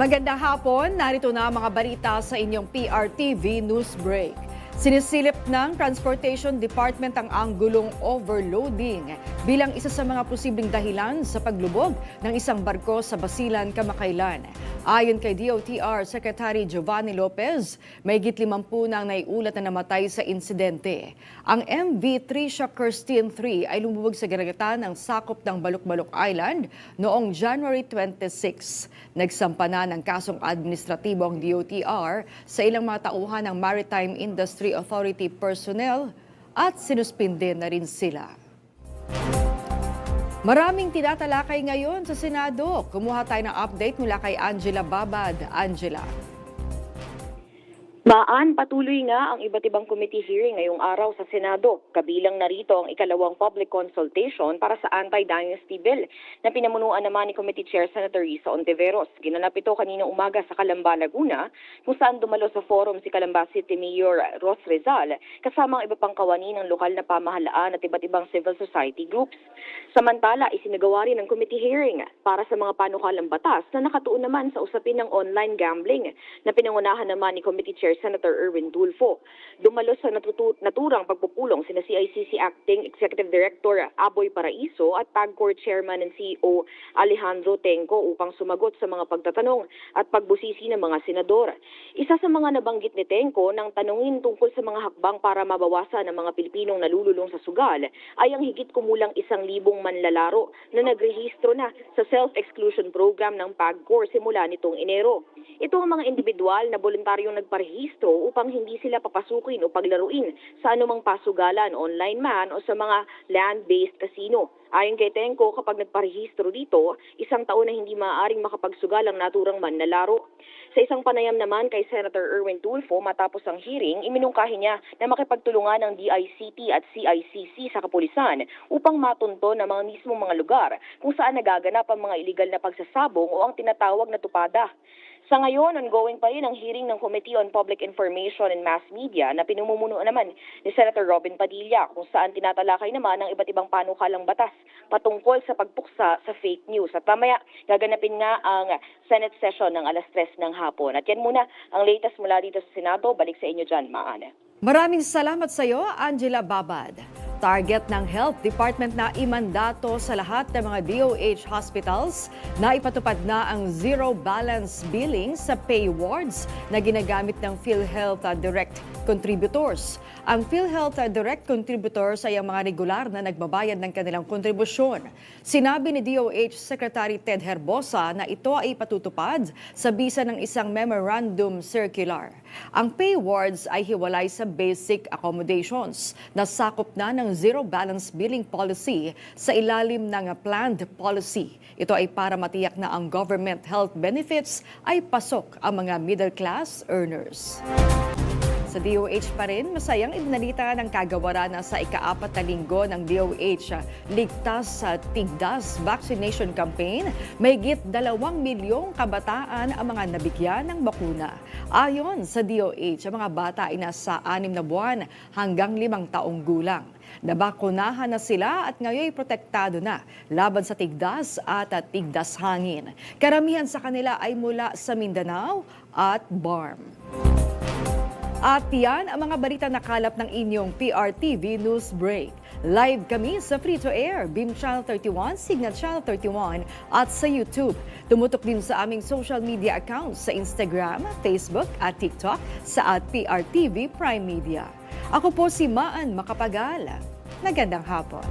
Magandang hapon, narito na ang mga balita sa inyong PRTV News Break. Sinisilip ng Transportation Department ang anggulong overloading bilang isa sa mga posibleng dahilan sa paglubog ng isang barko sa Basilan, Kamakailan. Ayon kay DOTR Secretary Giovanni Lopez, mahigit 50 na ang naiulat na namatay sa insidente. Ang MV Tricia Kirstine 3 ay lumubog sa karagatan ng sakop ng Baluk-Baluk Island noong January 26. Nagsampa na ng kasong administratibo ang DOTR sa ilang mga tauhan ng Maritime Industry Authority personnel at sinuspinde na rin sila. Maraming tinatalakay ngayon sa Senado. Kumuha tayo ng update mula kay Angela Babad. Angela. Patuloy nga ang iba't ibang committee hearing ngayong araw sa Senado. Kabilang narito ang ikalawang public consultation para sa anti-dynasty bill na pinamunuan naman ni Committee Chair Senator Risa Ontiveros. Ginanap ito kaninang umaga sa Calamba, Laguna, kung saan dumalo sa forum si Calamba City Mayor Ros Rezal kasama ang iba pang kawani ng lokal na pamahalaan at iba't ibang civil society groups. Samantala, isinagawa rin ang committee hearing para sa mga panukalang batas na nakatuon naman sa usapin ng online gambling na pinangunahan naman ni Committee Chair Senator Erwin Tulfo. Dumalo sa naturang pagpupulong sina CICC Acting Executive Director Aboy Paraiso at PAGCOR Chairman and CEO Alejandro Tenco upang sumagot sa mga pagtatanong at pagbusisi ng mga senador. Isa sa mga nabanggit ni Tenco nang tanungin tungkol sa mga hakbang para mabawasan ang mga Pilipinong nalululong sa sugal ay ang higit kumulang 1,000 manlalaro na nagrehistro na sa self-exclusion program ng PAGCOR simula nitong Enero. Ito ang mga individual na voluntaryong nagparehistro upang hindi sila papasukin o paglaruin sa anumang pasugalan, online man o sa mga land-based casino. Ayon kay Tenco, kapag nagparehistro dito, 1 taon na hindi maaaring makapagsugal ang naturang manlalaro. Sa isang panayam naman kay Senator Erwin Tulfo matapos ang hearing, iminungkahi niya na makipagtulungan ng DICT at CICC sa kapulisan upang matunto ng mga mismong mga lugar kung saan nagaganap ang mga illegal na pagsasabong o ang tinatawag na tupada. Sa ngayon, ongoing pa rin ang hearing ng Committee on Public Information and Mass Media na pinamumunuan naman ni Senator Robin Padilla kung saan tinatalakay naman ang iba't ibang panukalang batas patungkol sa pagpuksa sa fake news. At mamaya, gaganapin nga ang Senate session ng 3:00 ng hapon. At yan muna ang latest mula dito sa Senado. Balik sa inyo dyan, Maana. Maraming salamat sa iyo, Angela Babad. Target ng Health Department na imandato sa lahat ng mga DOH hospitals na ipatupad na ang zero balance billing sa pay wards na ginagamit ng PhilHealth Direct Contributors. Ang PhilHealth Direct Contributors ay ang mga regular na nagbabayad ng kanilang kontribusyon. Sinabi ni DOH Secretary Ted Herbosa na ito ay patutupad sa bisa ng isang memorandum circular. Ang pay wards ay hiwalay sa basic accommodations na sakop na ng zero balance billing policy sa ilalim ng planned policy. Ito ay para matiyak na ang government health benefits ay pasok ang mga middle class earners. Sa DOH pa rin, masayang ibinalita ng kagawaran na sa ika-4 na linggo ng DOH Ligtas sa Tigdas Vaccination Campaign, mahigit 2 milyong kabataan ang mga nabigyan ng bakuna. Ayon sa DOH, ang mga bata ay nasa 6 na buwan hanggang 5 taong gulang. Nabakunahan na sila at ngayon protektado na laban sa tigdas at tigdas hangin. Karamihan sa kanila ay mula sa Mindanao at BARM. At yan ang mga balita na kalap ng inyong PRTV News Break. Live kami sa free-to-air, Beam Channel 31, Signal Channel 31 at sa YouTube. Tumutok din sa aming social media accounts sa Instagram, Facebook at TikTok sa @PRTV Prime Media. Ako po si Maan Makapagal. Magandang hapon.